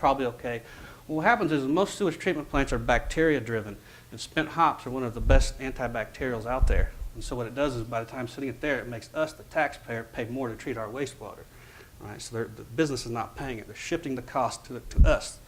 probably okay. Well, what happens is most sewage treatment plants are bacteria-driven, and spent hops are one of the best antibacterials out there. And so what it does is by the time sitting it there, it makes us, the taxpayer, pay more to treat our wastewater. Right? So the business is not paying it. They're shifting the cost to us,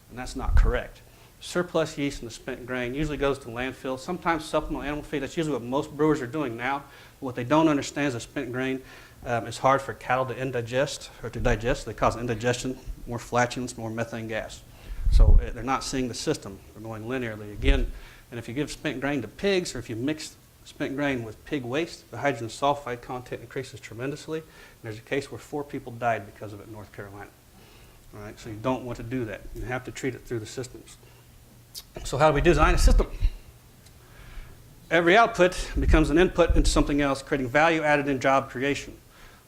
and that's not correct. Surplus yeast in the spent grain usually goes to landfill, sometimes supplemental animal feed. That's usually what most brewers are doing now. What they don't understand is the spent grain is hard for cattle to indigest, or to digest. They cause indigestion, more flatulence, more methane gas. So they're not seeing the system. They're going linearly again. And if you give spent grain to pigs, or if you mix spent grain with pig waste, the hydrogen sulfide content increases tremendously. And there's a case where 4 people died because of it in North Carolina. All right, so you don't want to do that. You have to treat it through the systems. So how do we design a system? Every output becomes an input into something else, creating value added in job creation.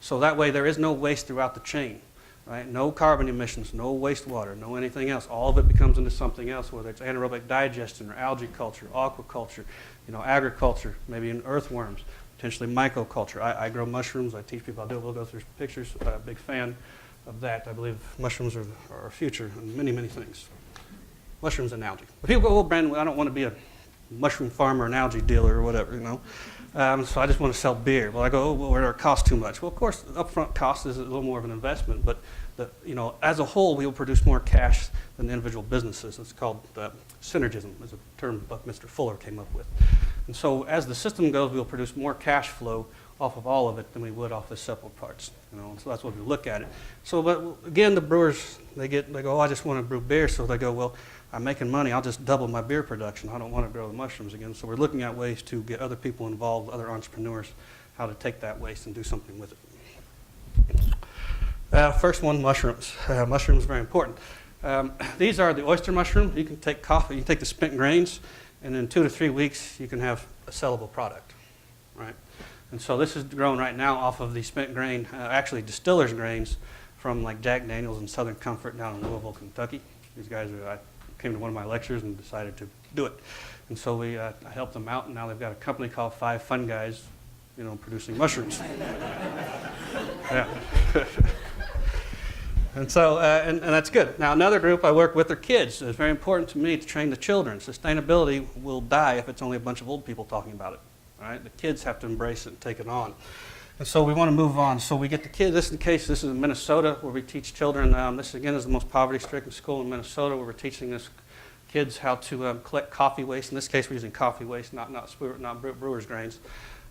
So that way there is no waste throughout the chain. Right? No carbon emissions, no wastewater, no anything else. All of it becomes into something else, whether it's anaerobic digestion or algae culture, aquaculture, agriculture, maybe in earthworms, potentially mycoculture. I grow mushrooms. I teach people how to do it. We'll go through pictures. I'm a big fan of that. I believe mushrooms are our future in many, many things. Mushrooms and algae. But people go, well, Brandon, I don't want to be a mushroom farmer, an algae dealer, or whatever, so I just want to sell beer. Well, I go, oh, well, it costs too much. Well, of course, the upfront cost is a little more of an investment, but as a whole, we will produce more cash than the individual businesses. It's called synergism, is a term Buckminster Fuller came up with. And so as the system goes, we'll produce more cash flow off of all of it than we would off the separate parts. So that's what we look at it. So, but again, the brewers, they go, oh, I just want to brew beer. So they go, well, I'm making money. I'll just double my beer production. I don't want to grow the mushrooms again. So we're looking at ways to get other people involved, other entrepreneurs, how to take that waste and do something with it. First one, mushrooms. Mushrooms are very important. These are the oyster mushroom. You can take coffee, you can take the spent grains, and in 2 to 3 weeks, you can have a sellable product, right? And so this is grown right now off of the spent grain, actually distiller's grains from like Jack Daniels and Southern Comfort down in Louisville, Kentucky. These guys I came to one of my lectures and decided to do it. And so I helped them out, and now they've got a company called 5 Fun Guys, producing mushrooms. Yeah. And so, and that's good. Now, another group I work with are kids. It's very important to me to train the children. Sustainability will die if it's only a bunch of old people talking about it. All right? The kids have to embrace it and take it on. And so we want to move on. So we get the kids. This is in Minnesota, where we teach children. This, again, is the most poverty-stricken school in Minnesota, where we're teaching this kids how to collect coffee waste. In this case, we're using coffee waste, not brewer's grains,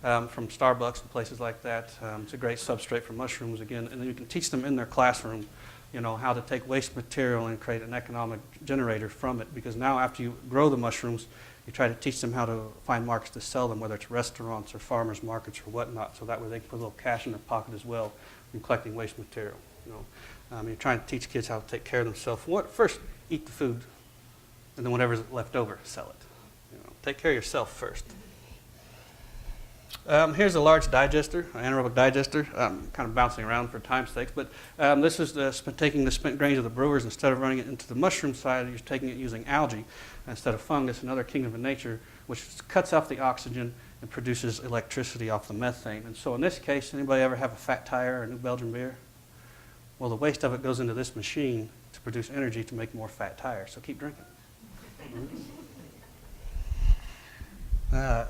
from Starbucks and places like that. It's a great substrate for mushrooms, again. And then you can teach them in their classroom, how to take waste material and create an economic generator from it. Because now, after you grow the mushrooms, you try to teach them how to find markets to sell them, whether it's restaurants or farmers markets or whatnot, so that way they can put a little cash in their pocket as well from collecting waste material. You're trying to teach kids how to take care of themselves. First, eat the food, and then whatever's left over, sell it. Take care of yourself first. Here's a large digester, an anaerobic digester. I'm kind of bouncing around for time's sake, but this is taking the spent grains of the brewers. Instead of running it into the mushroom side, you're taking it using algae instead of fungus, another kingdom of nature, which cuts off the oxygen and produces electricity off the methane. And so in this case, anybody ever have a fat tire or a New Belgian beer? Well, the waste of it goes into this machine to produce energy to make more fat tires, so keep drinking.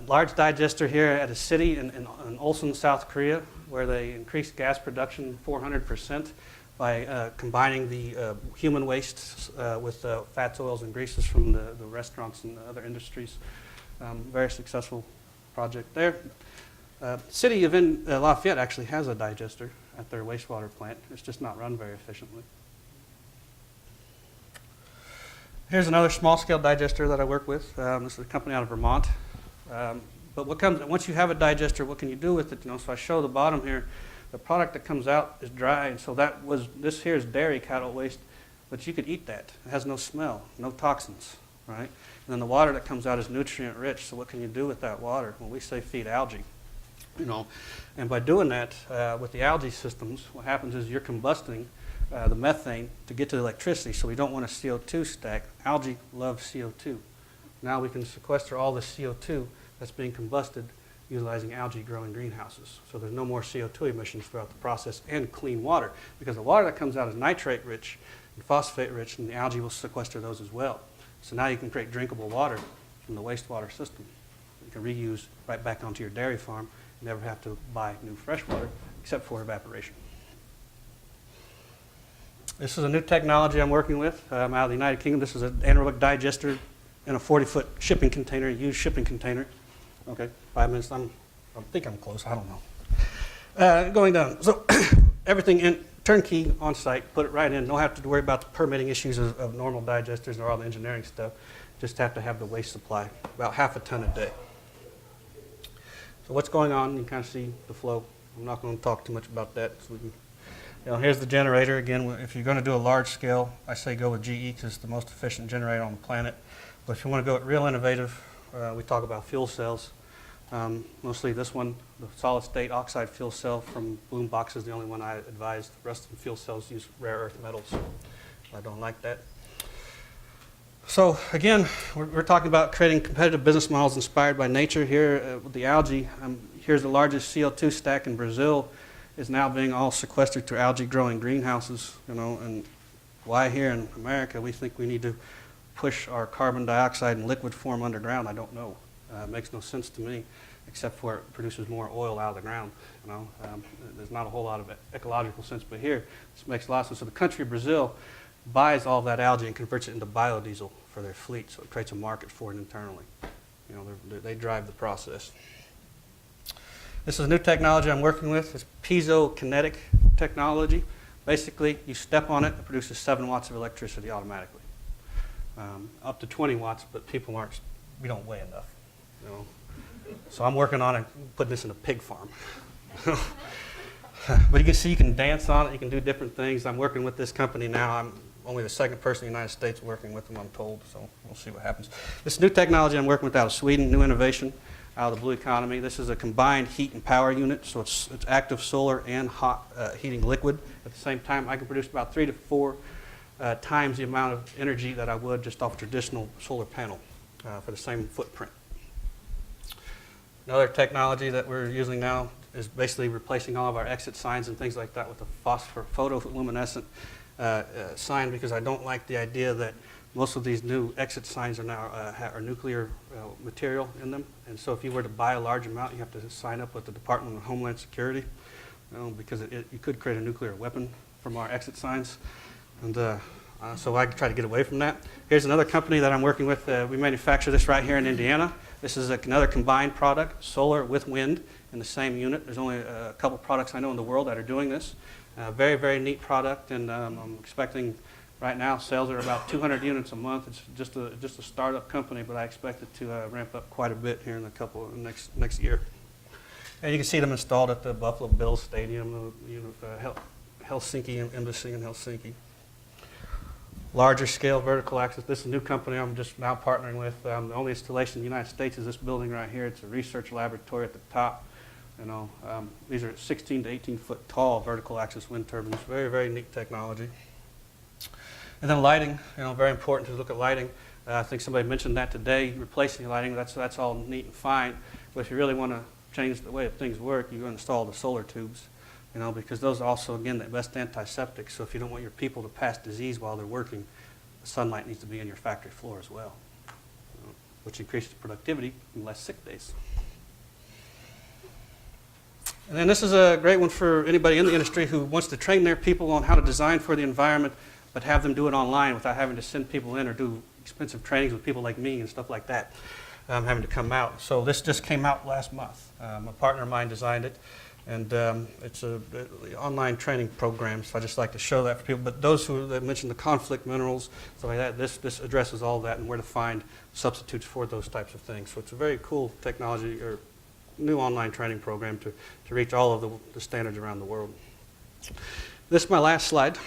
Large digester here at a city in Ulsan, South Korea, where they increased gas production 400% by combining the human waste with fats, oils, and greases from the restaurants and other industries. Very successful project there. City of Lafayette actually has a digester at their wastewater plant. It's just not run very efficiently. Here's another small-scale digester that I work with. This is a company out of Vermont. But once you have a digester, what can you do with it? So I show the bottom here. The product that comes out is dry, and so this here is dairy cattle waste, but you could eat that. It has no smell, no toxins, right? And then the water that comes out is nutrient rich, so what can you do with that water? Well, we say feed algae, And by doing that, with the algae systems, what happens is you're combusting the methane to get to the electricity, so we don't want a CO2 stack. Algae love CO2. Now we can sequester all the CO2 that's being combusted utilizing algae growing greenhouses. So there's no more CO2 emissions throughout the process, and clean water, because the water that comes out is nitrate rich, and phosphate rich, and the algae will sequester those as well. So now you can create drinkable water from the wastewater system. You can reuse right back onto your dairy farm. You never have to buy new fresh water except for evaporation. This is a new technology I'm working with out of the United Kingdom. This is an anaerobic digester in a 40-foot shipping container, used shipping container. Okay, 5 minutes. I think I'm close. I don't know. Going down. So everything in turnkey on site. Put it right in. Don't have to worry about the permitting issues of normal digesters or all the engineering stuff. Just have to have the waste supply, about half a ton a day. So what's going on? You can kind of see the flow. I'm not going to talk too much about that. So we can, here's the generator. Again, if you're going to do a large scale, I say go with GE because it's the most efficient generator on the planet. But if you want to go with real innovative, we talk about fuel cells. Mostly this one, the solid state oxide fuel cell from Bloom Box is the only one I advise. The rest of the fuel cells use rare earth metals. I don't like that. So again, we're talking about creating competitive business models inspired by nature here with the algae. Here's the largest CO2 stack in Brazil is now being all sequestered through algae growing greenhouses, and why here in America we think we need to push our carbon dioxide in liquid form underground, I don't know. It makes no sense to me, except for it produces more oil out of the ground. There's not a whole lot of ecological sense, but here this makes a lot of sense. So the country of Brazil buys all that algae and converts it into biodiesel for their fleet, so it creates a market for it internally. They drive the process. This is a new technology I'm working with. It's piezokinetic technology. Basically, you step on it, it produces 7 watts of electricity automatically. Up to 20 watts, but we don't weigh enough. So I'm working on it, putting this in a pig farm. But you can see you can dance on it, you can do different things. I'm working with this company now. I'm only the second person in the United States working with them, I'm told, so we'll see what happens. This new technology I'm working with out of Sweden, new innovation out of the blue economy. This is a combined heat and power unit, so it's active solar and hot heating liquid. At the same time, I can produce about 3 to 4 times the amount of energy that I would just off a traditional solar panel for the same footprint. Another technology that we're using now is basically replacing all of our exit signs and things like that with a photoluminescent sign, because I don't like the idea that most of these new exit signs are now are nuclear material in them. And so if you were to buy a large amount, you have to sign up with the Department of Homeland Security, because you could create a nuclear weapon from our exit signs. And so I try to get away from that. Here's another company that I'm working with. We manufacture this right here in Indiana. This is another combined product, solar with wind in the same unit. There's only a couple products I know in the world that are doing this. Very, very neat product, and I'm expecting right now sales are about 200 units a month. It's just a startup company, but I expect it to ramp up quite a bit here in next year. And you can see them installed at the Buffalo Bills Stadium, Helsinki Embassy in Helsinki. Larger scale vertical access. This is a new company I'm just now partnering with. The only installation in the United States is this building right here. It's a research laboratory at the top. These are 16 to 18 foot tall vertical axis wind turbines. Very, very neat technology. And then lighting, very important to look at lighting. I think somebody mentioned that today, replacing lighting. That's all neat and fine. But if you really want to change the way that things work, you install the solar tubes. Because those are also, again, the best antiseptic. So if you don't want your people to pass disease while they're working, the sunlight needs to be on your factory floor as well, which increases productivity and less sick days. And then this is a great one for anybody in the industry who wants to train their people on how to design for the environment, but have them do it online without having to send people in or do expensive trainings with people like me and stuff like that, having to come out. So this just came out last month. A partner of mine designed it. And it's an online training program, so I just like to show that for people. But those that mentioned the conflict minerals, stuff like that, this addresses all that and where to find substitutes for those types of things. So it's a very cool technology or new online training program to reach all of the standards around the world. This is my last slide,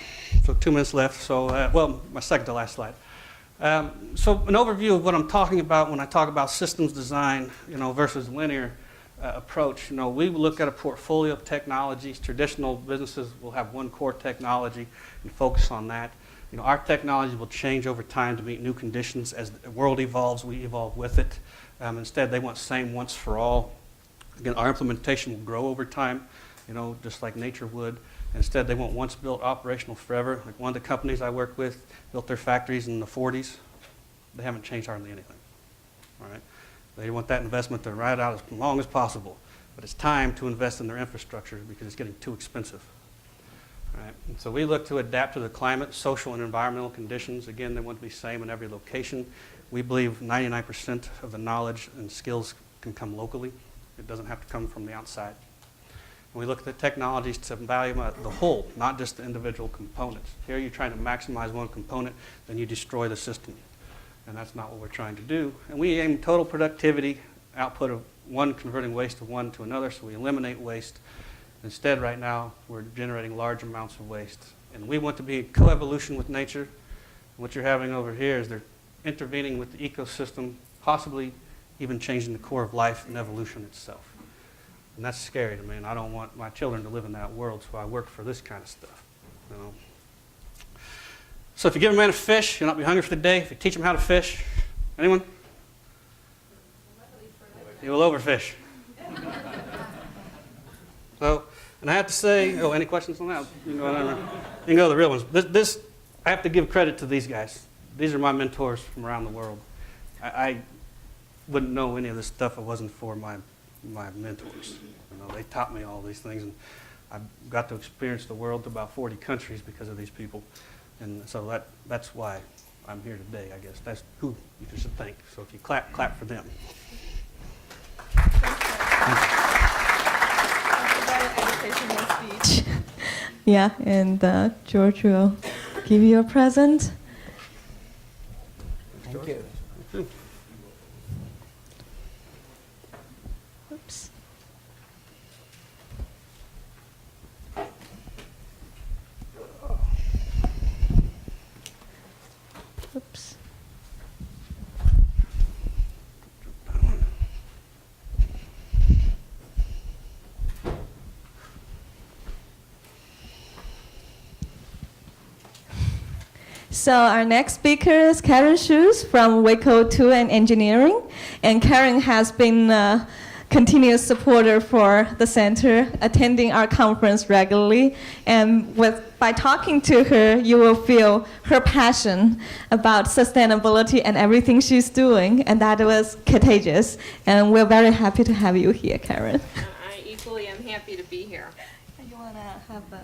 so 2 minutes left. So, my second to last slide. So an overview of what I'm talking about when I talk about systems design, versus linear approach. We look at a portfolio of technologies. Traditional businesses will have one core technology and focus on that. Our technology will change over time to meet new conditions. As the world evolves, we evolve with it. Instead, they want same once for all. Again, our implementation will grow over time, just like nature would. Instead, they want once built, operational forever. Like one of the companies I work with built their factories in the 40s. They haven't changed hardly anything. All right? They want that investment to ride out as long as possible. But it's time to invest in their infrastructure because it's getting too expensive. All right? And so we look to adapt to the climate, social, and environmental conditions. Again, they want to be the same in every location. We believe 99% of the knowledge and skills can come locally. It doesn't have to come from the outside. And we look at the technologies to value the whole, not just the individual components. Here you're trying to maximize one component, then you destroy the system. And that's not what we're trying to do. And we aim total productivity, output of one converting waste of one to another, so we eliminate waste. Instead, right now, we're generating large amounts of waste. And we want to be in coevolution with nature. And what you're having over here is they're intervening with the ecosystem, possibly even changing the core of life and evolution itself. And that's scary to me, and I don't want my children to live in that world, so I work for this kind of stuff. You know? So if you give a man a fish, he'll not be hungry for the day. If you teach him how to fish, anyone? He will overfish. So, and I have to say, any questions on that? You can go to the real ones. This, I have to give credit to these guys. These are my mentors from around the world. I wouldn't know any of this stuff if it wasn't for my mentors. You know, they taught me all these things, and I got to experience the world to about 40 countries because of these people. And so that's why I'm here today, I guess. That's who you should thank. So if you clap for them. Educational speech. Yeah, and George will give you a present. Thank you. Oops. Oops. So our next speaker is Karen Shoes from Waco Tool and Engineering. And Karen has been a continuous supporter for the center, attending our conference regularly. And by talking to her, you will feel her passion about sustainability and everything she's doing. And that was contagious. And we're very happy to have you here, Karen. I equally am happy to be here. You want to have a...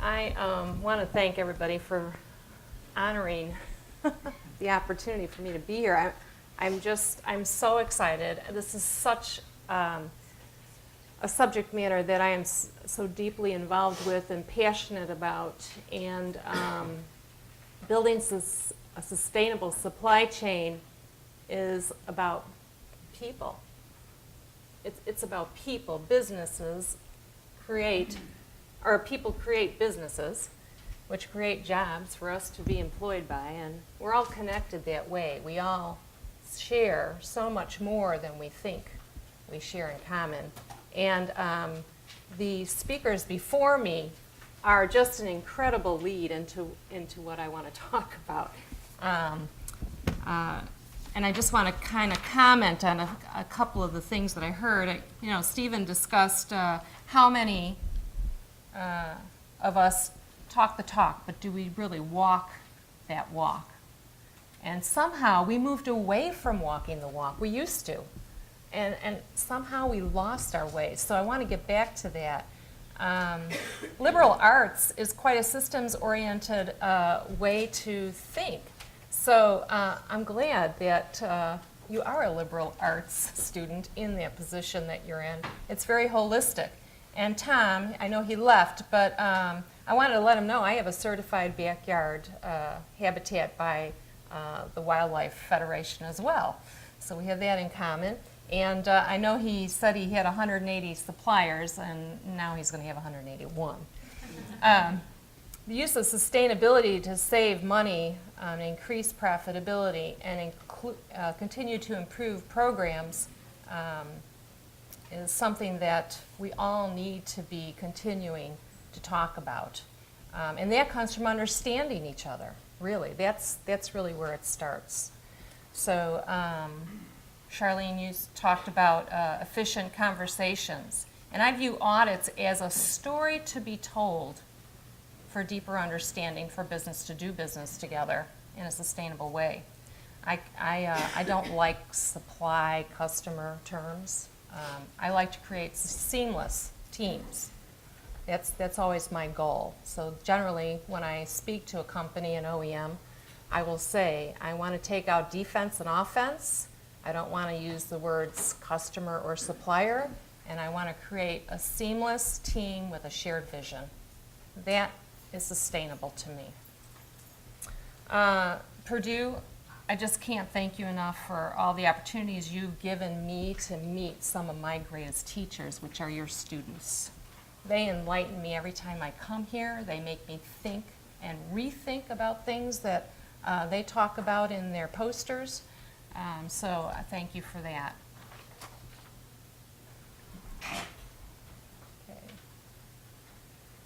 I want to thank everybody for honoring the opportunity for me to be here. I'm so excited. This is such a subject matter that I am so deeply involved with and passionate about, and building a sustainable supply chain is about people. It's about people. People create businesses, which create jobs for us to be employed by, and we're all connected that way. We all share so much more than we think we share in common. And the speakers before me are just an incredible lead into what I want to talk about. And I just want to kind of comment on a couple of the things that I heard. Stephen discussed how many of us talk the talk, but do we really walk that walk? And somehow we moved away from walking the walk. We used to. And somehow we lost our way. So I want to get back to that. Liberal arts is quite a systems-oriented way to think. So I'm glad that you are a liberal arts student in that position that you're in. It's very holistic. And Tom, I know he left, but I wanted to let him know I have a certified backyard habitat by the Wildlife Federation as well. So we have that in common. And I know he said he had 180 suppliers, and now he's going to have 181. The use of sustainability to save money, increase profitability, and continue to improve programs is something that we all need to be continuing to talk about. And that comes from understanding each other, really. That's really where it starts. So Charlene, you talked about efficient conversations. And I view audits as a story to be told for deeper understanding, for business to do business together in a sustainable way. I don't like supply customer terms. I like to create seamless teams. That's always my goal. So generally, when I speak to a company, an OEM, I will say, I want to take out defense and offense. I don't want to use the words customer or supplier, and I want to create a seamless team with a shared vision. That is sustainable to me. Purdue, I just can't thank you enough for all the opportunities you've given me to meet some of my greatest teachers, which are your students. They enlighten me every time I come here. They make me think and rethink about things that they talk about in their posters. So I thank you for that. Okay.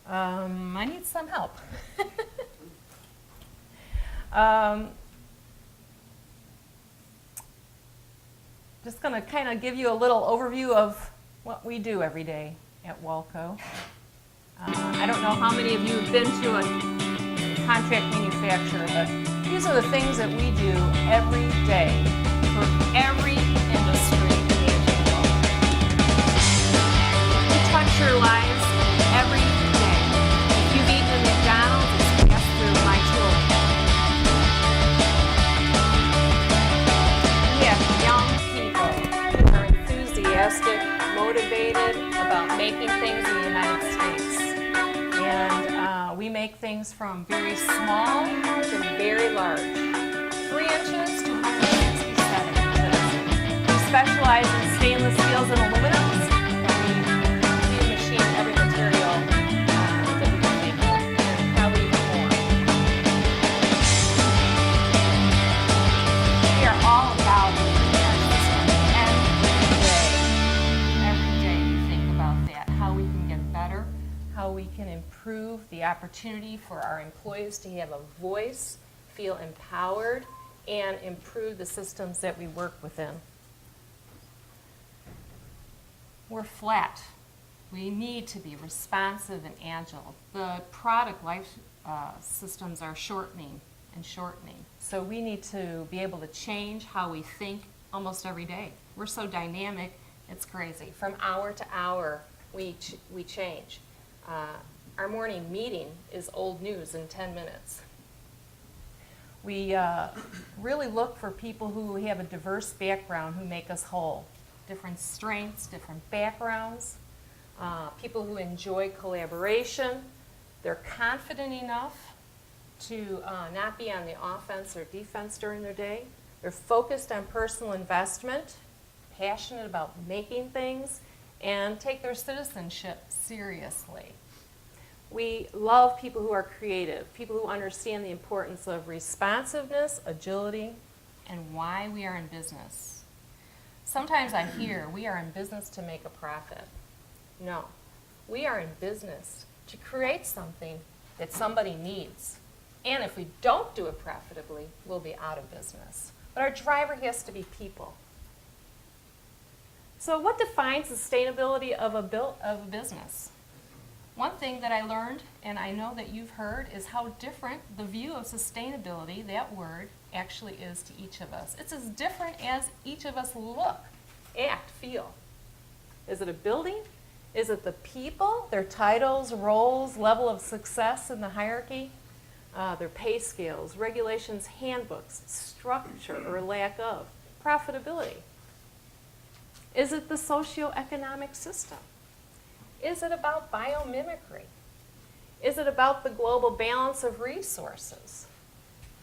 I need some help. Just going to kind of give you a little overview of what we do every day at Walco. I don't know how many of you have been to a contract manufacturer, but these are the things that we do every day for every industry imaginable. We touch your lives every day. If you've eaten at McDonald's, it's passed through my tool. We have young people who are enthusiastic, motivated about making things in the United States. And we make things from very small to very large, 3 inches to 167 inches. We specialize in stainless steels and aluminums, and we machine every material that we can make it, and probably even more. We are all about our system every day we think about that, how we can get better, how we can improve the opportunity for our employees to have a voice, feel empowered, and improve the systems that we work within. We're flat. We need to be responsive and agile. The product life systems are shortening and shortening. So we need to be able to change how we think almost every day. We're so dynamic, it's crazy. From hour to hour, we change. Our morning meeting is old news in 10 minutes. We really look for people who have a diverse background who make us whole. Different strengths, different backgrounds, people who enjoy collaboration. They're confident enough to not be on the offense or defense during their day. They're focused on personal investment, passionate about making things, and take their citizenship seriously. We love people who are creative, people who understand the importance of responsiveness, agility, and why we are in business. Sometimes I hear we are in business to make a profit. No, we are in business to create something that somebody needs. And if we don't do it profitably, we'll be out of business. But our driver has to be people. So what defines sustainability of a business? One thing that I learned, and I know that you've heard, is how different the view of sustainability, that word, actually is to each of us. It's as different as each of us look, act, feel. Is it a building? Is it the people, their titles, roles, level of success in the hierarchy, their pay scales, regulations, handbooks, structure or lack of, profitability? Is it the socioeconomic system? Is it about biomimicry? Is it about the global balance of resources?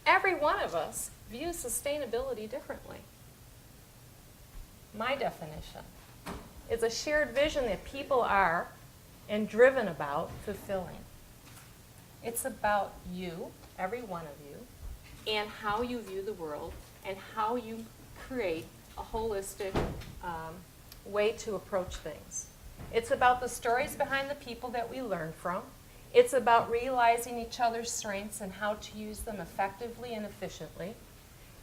Every one of us views sustainability differently. My definition is a shared vision that people are and driven about fulfilling. It's about you, every one of you, and how you view the world and how you create a holistic way to approach things. It's about the stories behind the people that we learn from. It's about realizing each other's strengths and how to use them effectively and efficiently.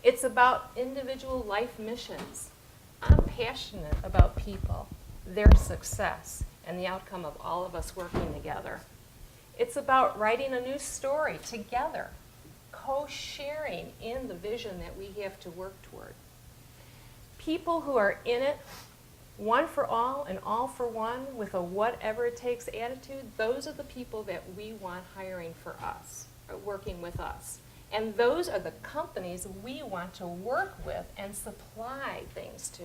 It's about individual life missions. I'm passionate about people, their success, and the outcome of all of us working together. It's about writing a new story together, co-sharing in the vision that we have to work toward. People who are in it, one for all and all for one, with a whatever it takes attitude, those are the people that we want hiring for us, or working with us. And those are the companies we want to work with and supply things to.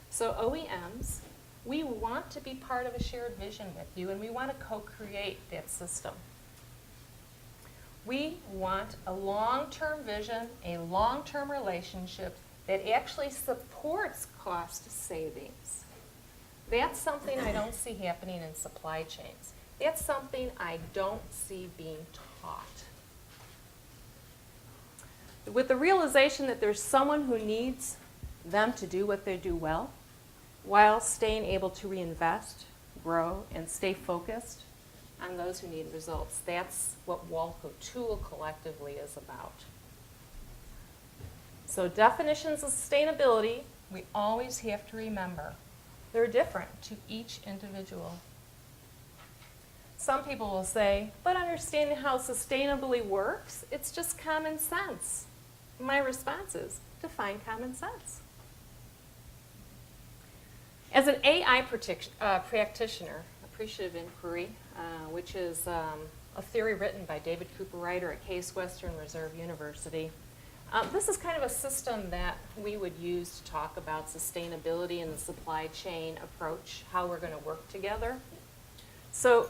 So OEMs, we want to be part of a shared vision with you, and we want to co-create that system. We want a long-term vision, a long-term relationship that actually supports cost savings. That's something I don't see happening in supply chains. That's something I don't see being taught. With the realization that there's someone who needs them to do what they do well, while staying able to reinvest, grow, and stay focused on those who need results. That's what Walco Tool collectively is about. So definitions of sustainability, we always have to remember, they're different to each individual. Some people will say, but understanding how sustainably works, it's just common sense. My response is, define common sense. As an AI practitioner, appreciative inquiry, which is a theory written by David Cooper Ryder at Case Western Reserve University, this is kind of a system that we would use to talk about sustainability in the supply chain approach, how we're going to work together. So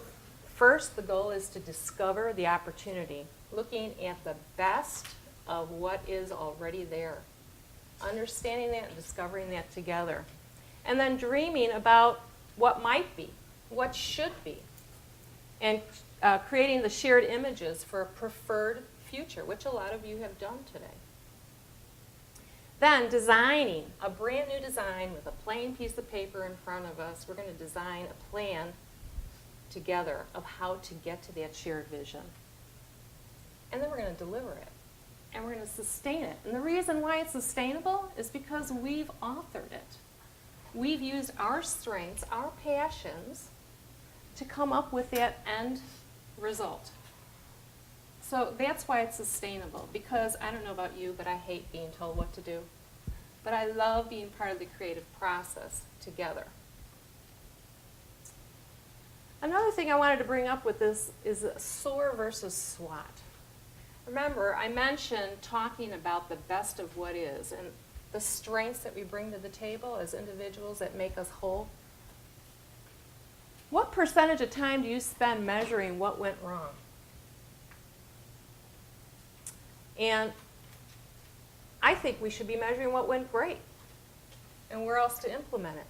first, the goal is to discover the opportunity, looking at the best of what is already there, understanding that and discovering that together. And then dreaming about what might be, what should be, and creating the shared images for a preferred future, which a lot of you have done today. Then designing a brand new design with a plain piece of paper in front of us. We're going to design a plan together of how to get to that shared vision. And then we're going to deliver it. And we're going to sustain it. And the reason why it's sustainable is because we've authored it. We've used our strengths, our passions, to come up with that end result. So that's why it's sustainable, because I don't know about you, but I hate being told what to do. But I love being part of the creative process together. Another thing I wanted to bring up with this is SOAR versus SWOT. Remember, I mentioned talking about the best of what is and the strengths that we bring to the table as individuals that make us whole. What percentage of time do you spend measuring what went wrong? And I think we should be measuring what went great and where else to implement it.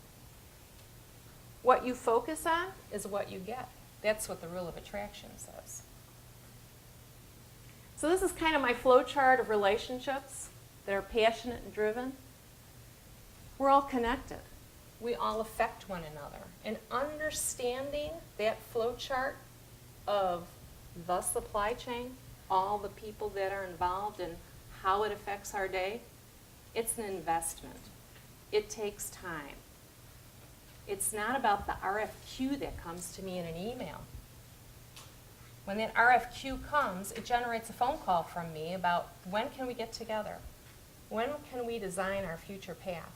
What you focus on is what you get. That's what the rule of attraction says. So this is kind of my flow chart of relationships that are passionate and driven. We're all connected. We all affect one another. And understanding that flow chart of the supply chain, all the people that are involved and how it affects our day, it's an investment. It takes time. It's not about the RFQ that comes to me in an email. When that RFQ comes, it generates a phone call from me about when can we get together? When can we design our future path?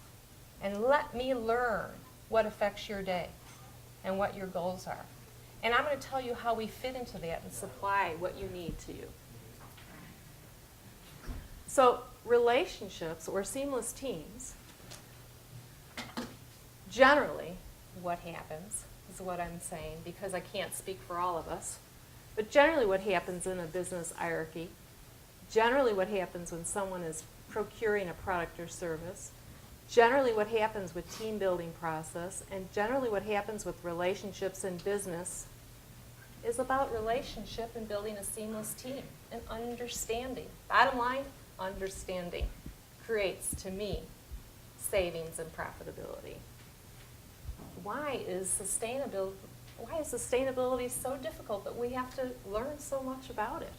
And let me learn what affects your day and what your goals are. And I'm going to tell you how we fit into that and supply what you need to you. So relationships or seamless teams, generally what happens is what I'm saying, because I can't speak for all of us, but generally what happens in a business hierarchy, generally what happens when someone is procuring a product or service, generally what happens with team building process, and generally what happens with relationships in business is about relationship and building a seamless team and understanding. Bottom line, understanding. creates, to me, savings and profitability. Why is sustainability so difficult that we have to learn so much about it?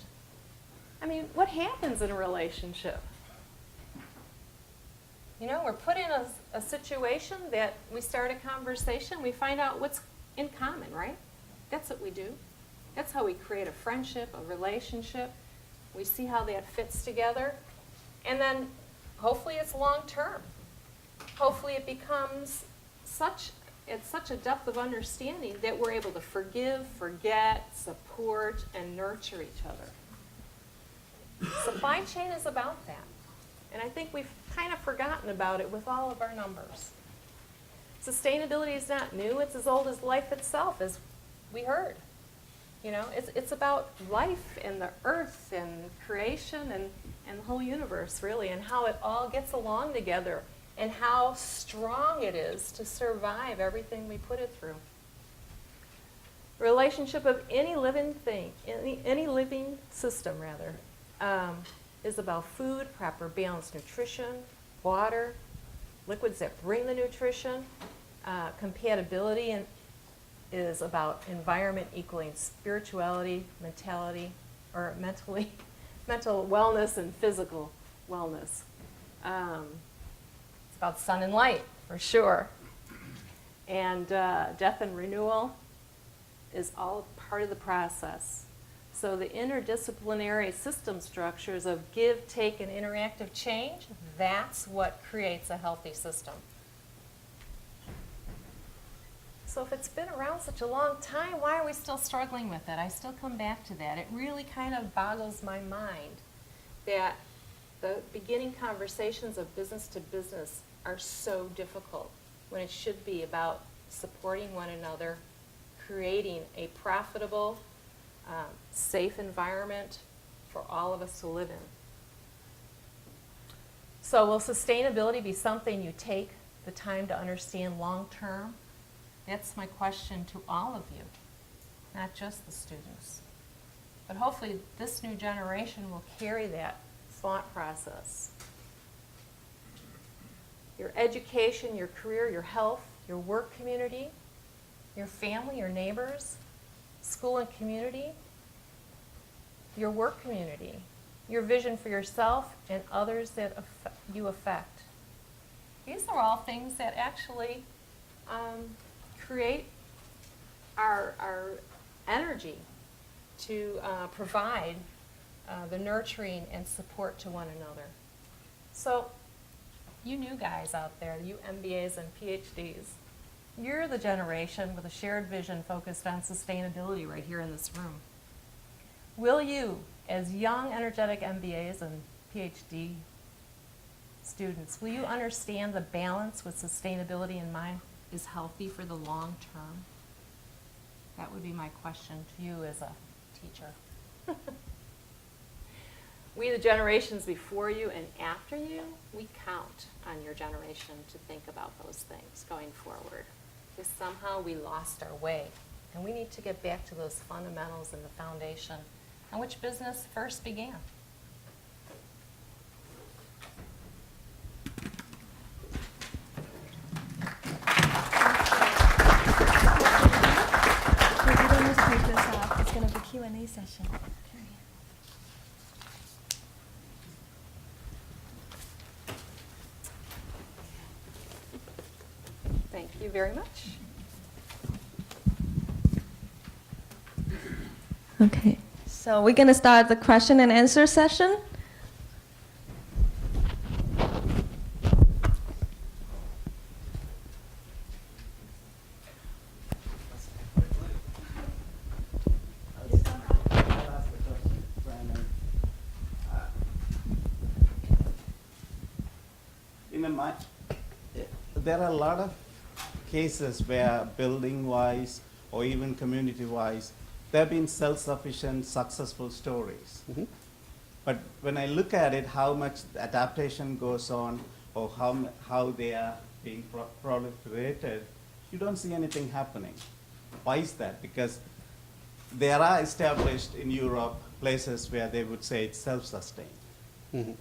I mean, what happens in a relationship? You know, we're put in a situation that we start a conversation, we find out what's in common, right? That's what we do. That's how we create a friendship, a relationship. We see how that fits together. And then hopefully it's long term. Hopefully it becomes such a depth of understanding that we're able to forgive, forget, support, and nurture each other. Supply chain is about that. And I think we've kind of forgotten about it with all of our numbers. Sustainability is not new. It's as old as life itself, as we heard. You know, it's about life and the earth and creation and the whole universe, really, and how it all gets along together and how strong it is to survive everything we put it through. The relationship of any living thing, any living system, rather, is about food, proper balanced nutrition, water, liquids that bring the nutrition, compatibility, and is about environment equaling spirituality, mental wellness and physical wellness. It's about sun and light, for sure. And death and renewal is all part of the process. So the interdisciplinary system structures of give, take, and interactive change, that's what creates a healthy system. So if it's been around such a long time, why are we still struggling with it? I still come back to that. It really kind of boggles my mind that the beginning conversations of business to business are so difficult when it should be about supporting one another, creating a profitable, safe environment for all of us to live in. So will sustainability be something you take the time to understand long term? That's my question to all of you, not just the students. But hopefully this new generation will carry that thought process. Your education, your career, your health, your work community, your family, your neighbors, school and community, your work community, your vision for yourself and others that you affect. These are all things that actually create our energy to provide the nurturing and support to one another. So you new guys out there, you MBAs and PhDs, you're the generation with a shared vision focused on sustainability right here in this room. Will you, as young, energetic MBAs and PhD students, will you understand the balance with sustainability in mind is healthy for the long term? That would be my question to you as a teacher. We, the generations before you and after you, we count on your generation to think about those things going forward. Because somehow we lost our way. And we need to get back to those fundamentals and the foundation on which business first began. It's going to be Q&A session. Thank you very much. Okay, so we're going to start the question and answer session. There are a lot of cases where building-wise or even community-wise, there have been self-sufficient, successful stories. Mm-hmm. But when I look at it, how much adaptation goes on or how they are being proliferated, you don't see anything happening. Why is that? Because there are established in Europe places where they would say it's self-sustained. Mm-hmm.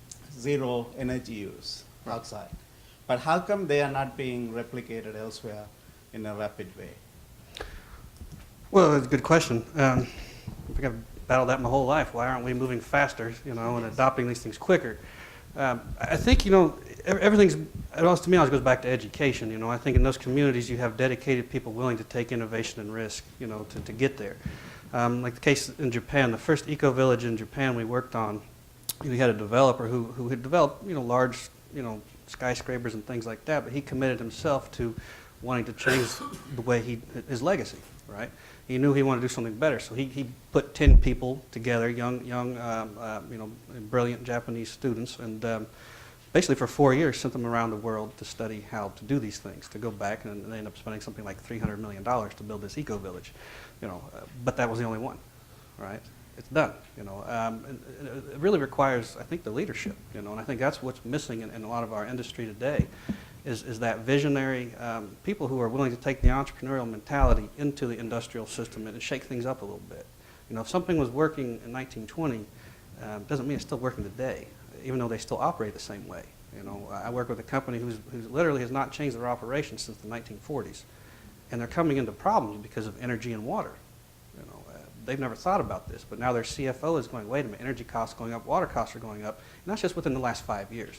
zero energy use outside. But how come they are not being replicated elsewhere in a rapid way? Well, that's a good question. I think I've battled that my whole life. Why aren't we moving faster, and adopting these things quicker? I think, everything's, to me, it always goes back to education. I think in those communities you have dedicated people willing to take innovation and risk, to get there. Like the case in Japan, the first eco-village in Japan we worked on, we had a developer who had developed, large, skyscrapers and things like that, but he committed himself to wanting to change the way his legacy, right? He knew he wanted to do something better, so he put 10 people together, young, brilliant Japanese students, and basically for 4 years sent them around the world to study how to do these things, to go back, and they ended up spending something like $300 million to build this eco-village, but that was the only one, right? It's done, and it really requires, I think, the leadership, and I think that's what's missing in a lot of our industry today, is that visionary people who are willing to take the entrepreneurial mentality into the industrial system and shake things up a little bit. If something was working in 1920, doesn't mean it's still working today, even though they still operate the same way. I work with a company who literally has not changed their operations since the 1940s, and they're coming into problems because of energy and water. They've never thought about this, but now their CFO is going, wait a minute, energy costs going up, water costs are going up, and that's just within the last 5 years.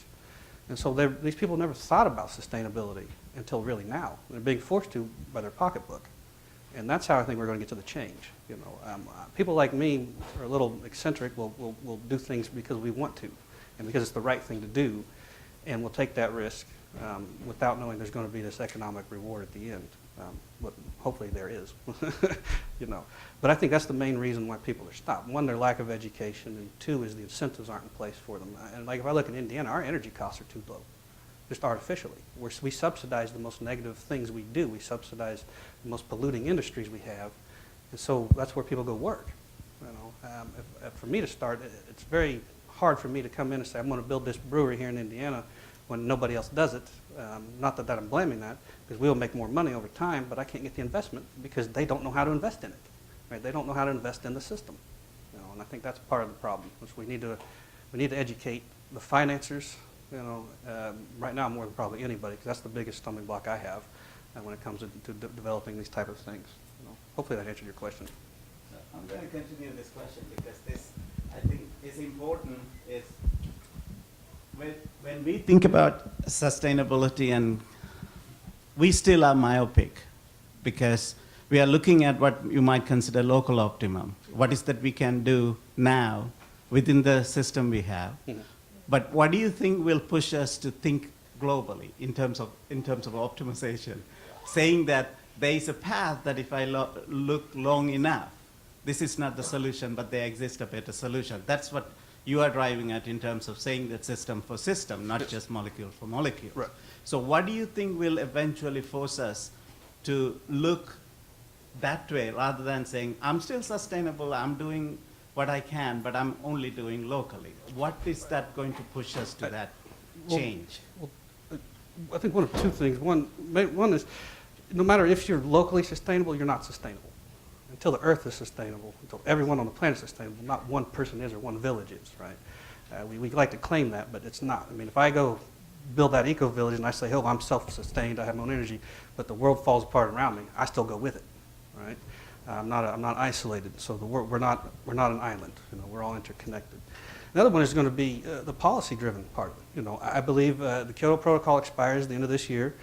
And so these people never thought about sustainability until really now. They're being forced to by their pocketbook. And that's how I think we're going to get to the change. People like me are a little eccentric. We'll do things because we want to and because it's the right thing to do. And we'll take that risk without knowing there's going to be this economic reward at the end. But hopefully there is. But I think that's the main reason why people are stopped. One, their lack of education, and two is the incentives aren't in place for them. And like if I look at Indiana, our energy costs are too low, just artificially. We subsidize the most negative things we do. We subsidize the most polluting industries we have, and so that's where people go work. For me to start, it's very hard for me to come in and say, I'm going to build this brewery here in Indiana when nobody else does it. Not that I'm blaming that, because we'll make more money over time, but I can't get the investment because they don't know how to invest in it. Right? They don't know how to invest in the system. And I think that's part of the problem, which we need to educate the financiers, right now more than probably anybody, because that's the biggest stumbling block I have when it comes to developing these type of things. Hopefully that answered your question. So I'm going to continue this question because this, I think, is important. Is when we think about sustainability, and we still are myopic because we are looking at what you might consider local optimum. What is that we can do now within the system we have? Mm-hmm. But what do you think will push us to think globally in terms of optimization? Saying that there is a path that if I look long enough, this is not the solution, but there exists a better solution. That's what you are driving at in terms of saying that system for system, not just molecule for molecule. Right. So what do you think will eventually force us to look that way rather than saying, I'm still sustainable, I'm doing what I can, but I'm only doing locally? What is that going to push us to that change? I think one of two things. One is, no matter if you're locally sustainable, you're not sustainable. Until the earth is sustainable, until everyone on the planet is sustainable, not one person is or one village is, right? We like to claim that, but it's not. I mean, if I go build that eco-village and I say, oh, I'm self-sustained, I have my own energy, but the world falls apart around me, I still go with it, right? I'm not isolated, so we're not an island. We're all interconnected. Another one is going to be the policy-driven part of it. I believe the Kyoto Protocol expires at the end of this year.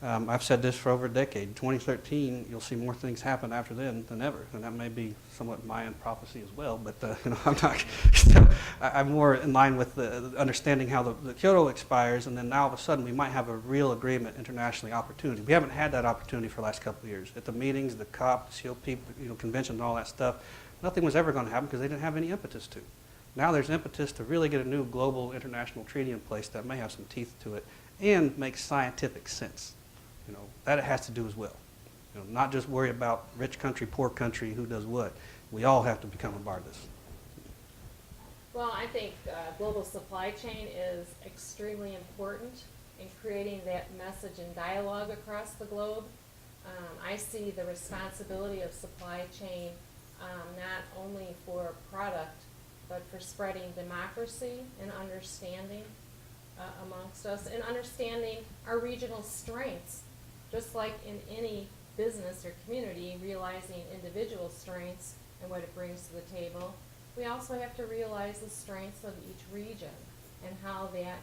I've said this for over a decade. In 2013, you'll see more things happen after then than ever, and that may be somewhat Mayan prophecy as well. But I'm not. I'm more in line with the understanding how the Kyoto expires, and then now all of a sudden we might have a real agreement internationally, opportunity. We haven't had that opportunity for the last couple of years. At the meetings, the COP, the COP, convention, and all that stuff, nothing was ever going to happen because they didn't have any impetus to. Now there's impetus to really get a new global international treaty in place that may have some teeth to it and make scientific sense. That it has to do as well. Not just worry about rich country, poor country, who does what. We all have to become a part of this. Well, I think global supply chain is extremely important in creating that message and dialogue across the globe. I see the responsibility of supply chain not only for product, but for spreading democracy and understanding amongst us and understanding our regional strengths. Just like in any business or community, realizing individual strengths and what it brings to the table, we also have to realize the strengths of each region and how that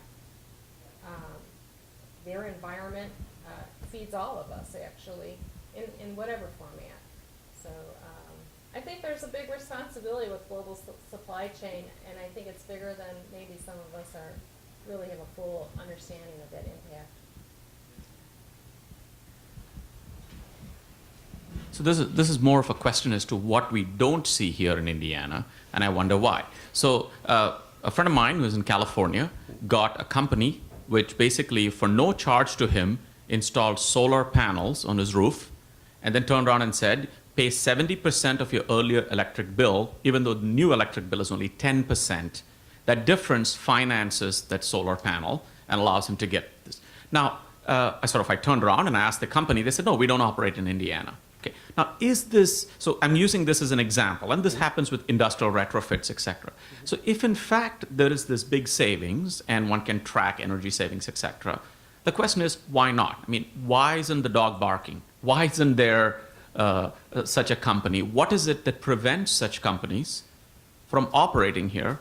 their environment feeds all of us, actually, in whatever format. So I think there's a big responsibility with global supply chain, and I think it's bigger than maybe some of us are really have a full understanding of that impact. So this is more of a question as to what we don't see here in Indiana, and I wonder why. So a friend of mine who is in California got a company which basically, for no charge to him, installed solar panels on his roof, and then turned around and said, pay 70% of your earlier electric bill, even though the new electric bill is only 10%. That difference finances that solar panel and allows him to get this. Now, I turned around and I asked the company, they said, no, we don't operate in Indiana. Okay. Now, is this, so I'm using this as an example, and this happens with industrial retrofits, et cetera. So if in fact there is this big savings and one can track energy savings, et cetera, the question is, why not? I mean, why isn't the dog barking? Why isn't there such a company? What is it that prevents such companies from operating here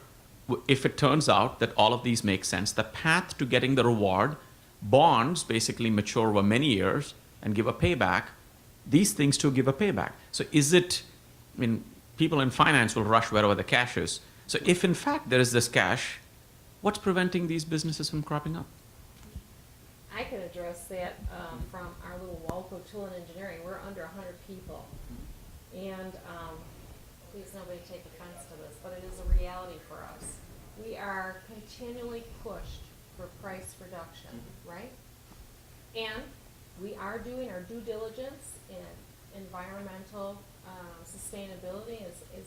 if it turns out that all of these make sense? The path to getting the reward, bonds basically mature over many years and give a payback. These things too give a payback. So is it, I mean, people in finance will rush wherever the cash is. So if in fact there is this cash, what's preventing these businesses from cropping up? I can address that from our little Walco Tool and Engineering. We're under 100 people. And please nobody take offense to this, but it is a reality for us. We are continually pushed for price reduction, right? And we are doing our due diligence in environmental sustainability is